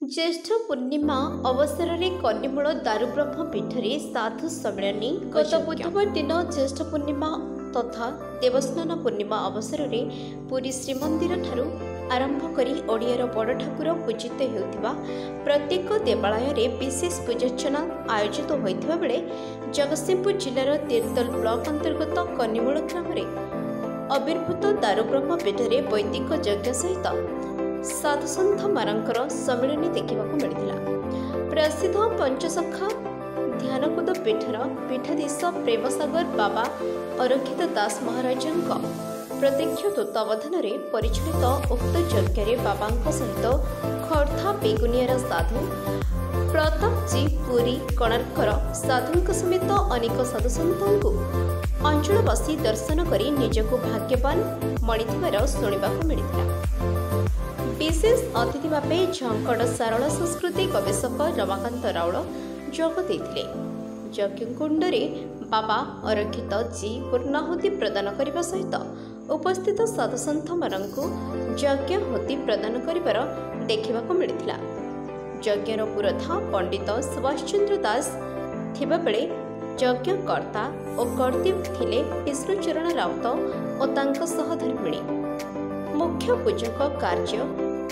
ज्येष्ठ पूर्णिमा अवसर में कन्नीमूल दारुब्रह्म पीठरे साधु सम्मेलन गत बुधवार दिन ज्येष्ठ पूर्णिमा तथा देवस्नान पूर्णिमा अवसर में पुरी श्रीमंदिर ठारू आरंभ करी ओडियार बड़ ठाकुर पूजित होता प्रत्येक देवालय में विशेष पूजार्चना आयोजित होता बेले जगतसिंहपुर जिलार तीर्तोल ब्लॉक अंतर्गत कन्नीमूल ग्राम आविर्भूत दारुब्रह्म पीठरे वैदिक यज्ञ सहित साधुसंत मानकर सम्मेलन देखा मिलता। प्रसिद्ध पंचसखा ध्यानकुद पीठर पीठाधीश प्रेमसागर बाबा अरक्षित दास महाराज प्रत्यक्ष तत्वावधान परिचालित उक्त यज्ञ बाबा सहित खर्धा बेगुनियार साधु प्रताप जी पुरी कोणार्कर साधु समेत अनेक साधुसंत अंचलवासी दर्शन कर निजक भाग्यवान मिलथिबार शुणिबाकु मिलिथिला। विशेष अतिथि भावे झंकड़ सारला संस्कृति गवेषक रमाकांत राउल जोग देथिले। यज्ञकुंड बाबा अरक्षित जी पूर्णाहुति प्रदान करने सहित उपस्थित साधुसंत मानकु यज्ञाहुति प्रदान करिवार देखिबाकु मिलिथिला। यज्ञर पुरोधा पंडित सुभाष चंद्र दास थिबा बेले यज्ञकर्ता और कर्ती थिले विष्णुचरण राउत और तांको सहधर्मिणी। मुख्य पूजक कार्य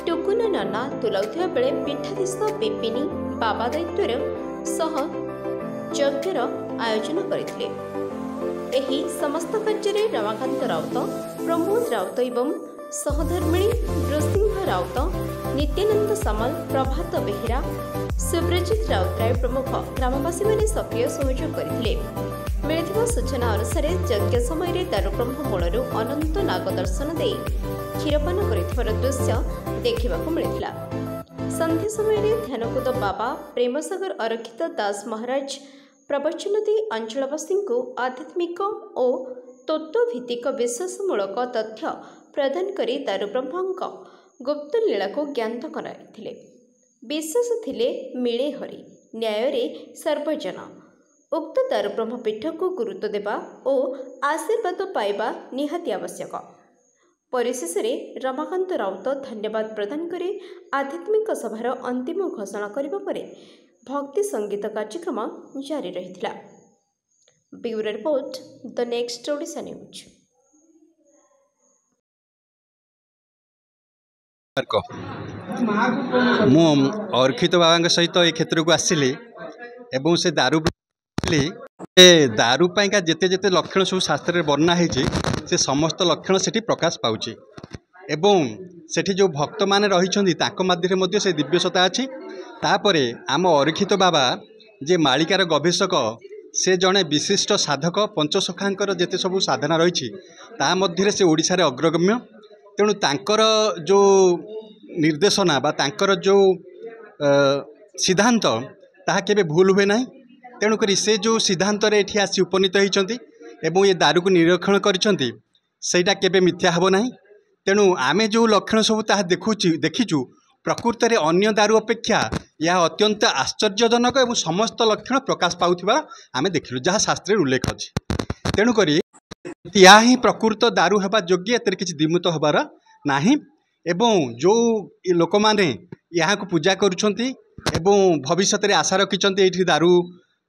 टुकुना नना तुलाउथिबा बेले पीठाधीश बिपिनी बाबा दायित्वर सह यज्ञर आयोजन करथिले। एही समस्त कार्य रमाकांत राउत प्रमोद राउत एवं सहधर्मिणी नृसिंह राउत नित्यानंद सामल प्रभात बेहेरा सुब्रजित राउतराय प्रमुख ग्रामवासी मैंने सक्रिय सहयोग करथिले। मिलिथिबा सूचना अनुसार यज्ञ समय दारुब्रह्म मूलरू अनंत नाग दर्शन दे क्षीरपान कर दृश्य देखा मिलता। संध्या समय ध्यानकुद बाबा प्रेमसागर अरक्षित दास महाराज प्रवचन दे अंचलवासी आध्यात्मिक और तत्वभित्तिक विश्वासमूलक तथ्य प्रदान कर दारुब्रह्म गुप्त लीला को ज्ञात कराइथिले। विश्वास थिले मिले हरि न्याय रे सर्वजन। उक्त दारुब्रह्म पीठ को गुरुत्व देवा और आशीर्वाद पाइबा निहाती आवश्यक। परिशेष रमाकांत राउत धन्यवाद प्रदान करे आध्यात्मिक सभार अंतिम घोषणा करने पर भक्ति संगीत कार्यक्रम जारी रही। Bureau report the next Odisha news. मु अरक्षित बाबा सहित ये क्षेत्र को आसिली एवं से दारू पाइका जेते जेते लक्षण सब शास्त्र वर्णना होती से समस्त लक्षण से प्रकाश पाउची एवं सेठी जो भक्त माने रही मध्य से दिव्यसता अच्छी। तापरे आम अरक्षित बाबा जे मालिकार गवेषक से जड़े विशिष्ट साधक पंचसखांकर जेते सब साधना रही ता मध्य से ओडिशा रे अग्रगम्य। तेणु तांकर जो निर्देशना बा तांकर जो सिद्धांत ताहा केबे भूल हुए ना। तेणुक से जो सिद्धांत एठी आसी उपनीत होती एवं ये दारू को निरीक्षण करिसेंती सेटा केबे मिथ्या हबो नाही। तेणु आमे जो लक्षण सब ताहा देखिचु प्रकृत में अन्य दारू अपेक्षा यह अत्यंत आश्चर्यजनक एवं समस्त लक्षण प्रकाश पाउथिबा आमे देखिलु जहाँ शास्त्र उल्लेख अच्छी। तेणुक या ही प्रकृत दारू हेबा योग्य एतर किछि द्विमत हबार नाही। एवं जो लोक माने यहाँ को पूजा करुछंती एवं भविष्य में आशा रखिंट ये दारू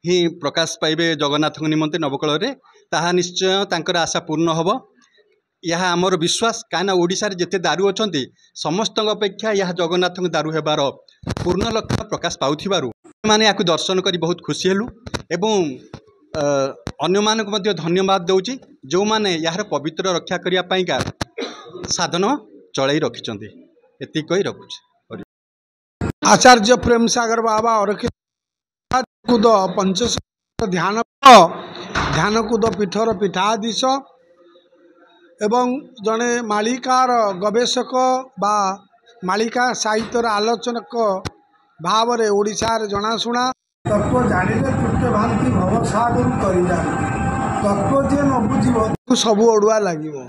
ही प्रकाश पाइबे जगन्नाथ निमंते नवकल ताहा निश्चय तांकर आशा पूर्ण हम यह आमर विश्वास। कहीं ओडिशा रे जेते दारू अच्छा समस्त अपेक्षा यह जगन्नाथ दारू हेबार पूर्ण लक्ष्य प्रकाश पाउथिबारु माने याकु दर्शन करी बहुत खुशी हेलु एवं अन्य मानक मध्य धन्यवाद दउची जो माने यार पवित्र रक्षा करिया पाइका साधन चलाई रखिचंती। एति कहि रखुछ। आचार्य प्रेम सागर बाबा अरक्षित कूद पंच ध्यानकुद पीठर पीठाधीश एवं जड़े मालिकार गवेषक बा मालिका साहित्यर आलोचनक भाव रे ओडिशार जनाशुना तत्व जानिले कृत्य भांति भवसागर करिला तत्व जे न बुझिबो सबु ओडुआ लागिबो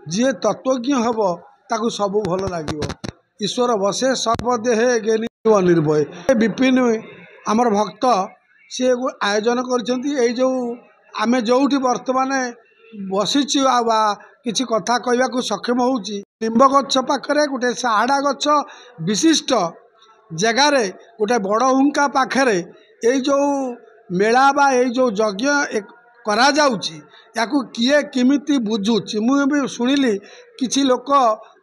जे तत्वज्ञ हबो ताकू सबु भल लागिबो। ईश्वर बसे सर्वदेहे ज्ञानी निर्भय। विपिन आमर भक्त सी आयोजन कर जो आमे जोठी वर्तमान बसीचु आ किसी कथा कहवाक सक्षम होउची। निम्ब गछ पाखरे गोटे साहाड़ा गछ विशिष्ट जगार गोटे बड़ हुंका पाखे यही जो मेला बा यही जो यज्ञ करा जाउची याकू किए किमिति बुझुची मुझे शुणिली किछि लोक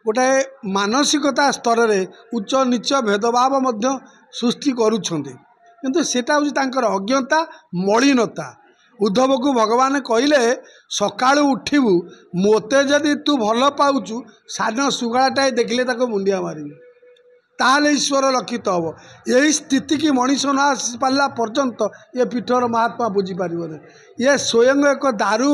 गोटे मानसिकता स्तर रे उच्च नीच भेदभाव मध्य सृष्टि करुछंती किंतु सेटा हूँ तांकर अज्ञता मलिनता। उद्धव को भगवान कहले सकाळु उठिबु मोते जदि तू भल पाउचु सान सुगाटाए देखिले ताको मुंडिया मारिबु ताहले ईश्वर लक्षित हम। यही स्थिति की मनीष न आसी पारा पर्यंत ये पीठर महात्मा बुझीपर ये स्वयं एक दारू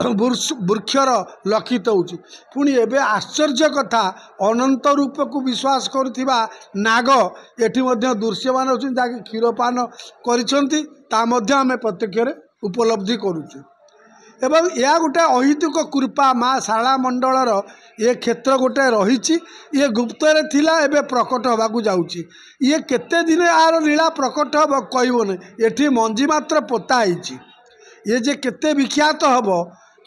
वृक्षर लक्षित होची। पुणी एवं आश्चर्य कथा अनंत रूप को विश्वास करुवा नाग एठी मध्य दृश्यमान होती जहाँकि क्षीरपान करें प्रत्यक्ष उपलब्धि करुचु। एवं यह गोटे अहितुक कृपा माँ शारला मंडलर ये क्षेत्र गोटे रही ये गुप्तर थिला एबे प्रकट होबाकू जाउची। ये केते दिन आर लीला प्रकट हम कहबो नहीं एठी मंजी मात्र पोता होईची। ये जे केते विख्यात हम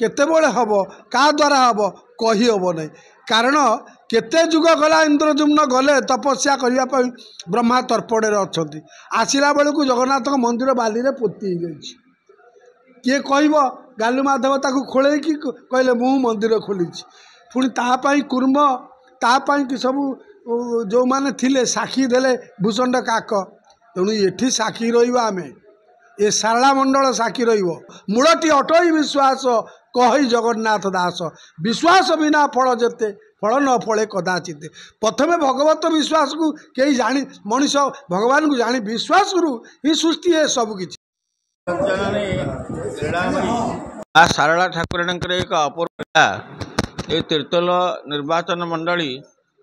केते बळे हम का द्वारा हम कही हम नहीं कारण केते जुग गला इंद्रजुम्न गले तपस्या करिया पई ब्रह्मा तर्पणे अछंती आसिला बेलू जगन्नाथ मंदिर बाली रे पोती गई किए कहब गालु माधव ताकू खोल कि कहले मु मंदिर खोली पुणी तापाई कुर्म तापाई कि सब जो माने थिले साक्षी देले भूषंड काक तेणु ये साक्षी रही ये शारला मंडल साक्षी रूलटी अटई विश्वास कही जगन्नाथ दास विश्वास बिना फल जेते फल न फले कदाचित। प्रथमे भगवत विश्वास को कई जानी मनीष भगवान को जानी विश्वास करू ही सृष्टि है सबकि। शारला ठाकुराणीकर एक अपूर्वता ये तीर्तोल निर्वाचन मंडली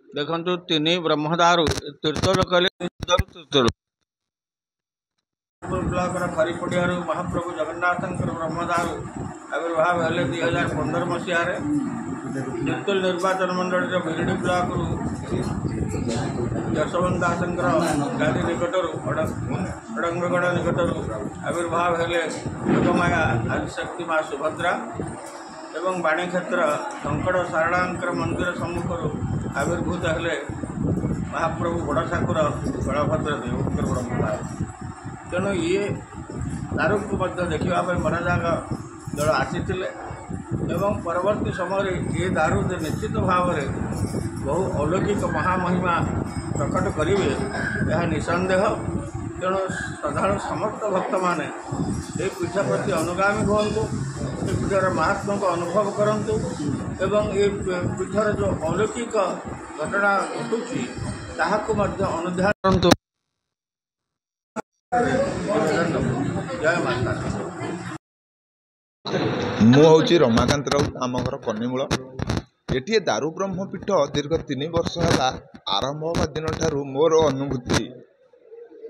देखु तीन ब्रह्मदारु तीर्तोल कहले तीर्तोल ब्लॉक खरीपड़िया महाप्रभु जगन्नाथ ब्रह्मदारु आविर्भाव हेले 2015 मसीह तीर्तोल निर्वाचन मंडल बिरडी ब्लॉक यशवंत दास गादी निकटर अड़ंगगढ़ निकटर आविर्भाव हेले योगमाया आदिशक्ति माँ सुभद्रा एवं बाणी क्षेत्र संकट शारलांकर मंदिर सम्मुखर आविर्भूत हेले महाप्रभु बड़ ठाकुर बलभद्र देवकर ब्रह्मदार। तेणु ये दारू को देखापी मनजाग दल आसी एवं परवर्ती समय ये दारू निश्चित भाव में बहु अलौकिक महामहिमा प्रकट करेंगे यह निसंदेह। तेणु साधारण समस्त भक्त मैंने ये पीठ प्रति अनुगामी हूँ ये पीठर महात्मा को अनुभव करूँ एवं ये पीठर जो अलौकिक घटना घटुची ताहाकु मध्य अनुध्यान करंतु। जय माता। मु हूँ रमाकांत राउत आम घर कन्नीमूल ये दारू ब्रह्मपीठ दीर्घ 3 वर्ष है आरंभ होगा दिन ठारू मोर अनुभूति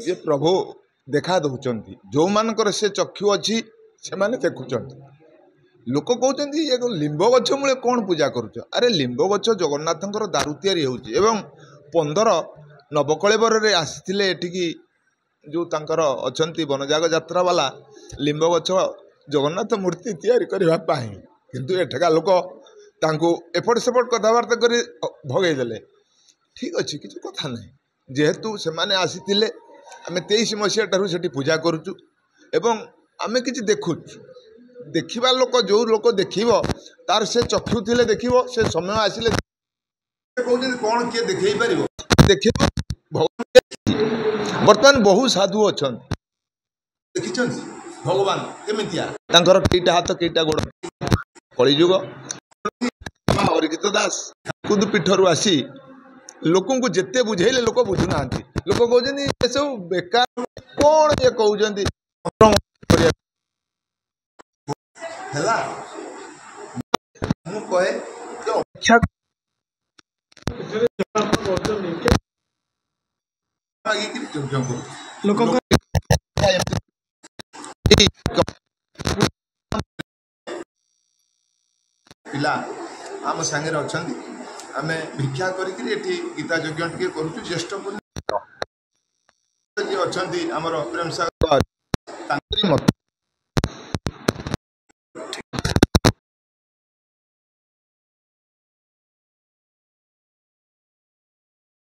जे प्रभु देखा दौरान जो मानकर से चक्षु अच्छी से माने देखुंट लोक कहते ये लिंब गछ मूले कौन पूजा करुच अरे लिंब गछ जगन्नाथ दारू तैयारी होउची एवं 15 नवकलेवर आसी एठिकी जो तांकर अछंती वनजाग यात्रा वाला लिंब गछ जगन्नाथ मूर्ति तैयारी करने किंतु एठका लोक तांको एपट सेपट कथबार्ता कर भगईदे ठीक अच्छे किसी कथा ना जेहेतु से माने आसीथिले आम 23 मसीहा ठारू से पूजा करुचु एवं आम कि देखु देखा लोक जो लोक देख तार से चक्षु थिले देख से समय आसिले कहते कौन किए देखे पार देख बर्तमान बहु साधु अच्छा देखी भगवान केमितिया तांकर केईटा हाथ केईटा गोड़ कलिजुग हरिकृत दास कुदु पीठर आसी लोक जिते बुझेले लोक बुझुना लोक कहते सब बेकार कौन ये कहते पिला आम सांगे अच्छा आम भिक्षा करी गीता यज्ञ टे करुचु ज्येष्ठ अच्छा आमर प्रेम सागर मत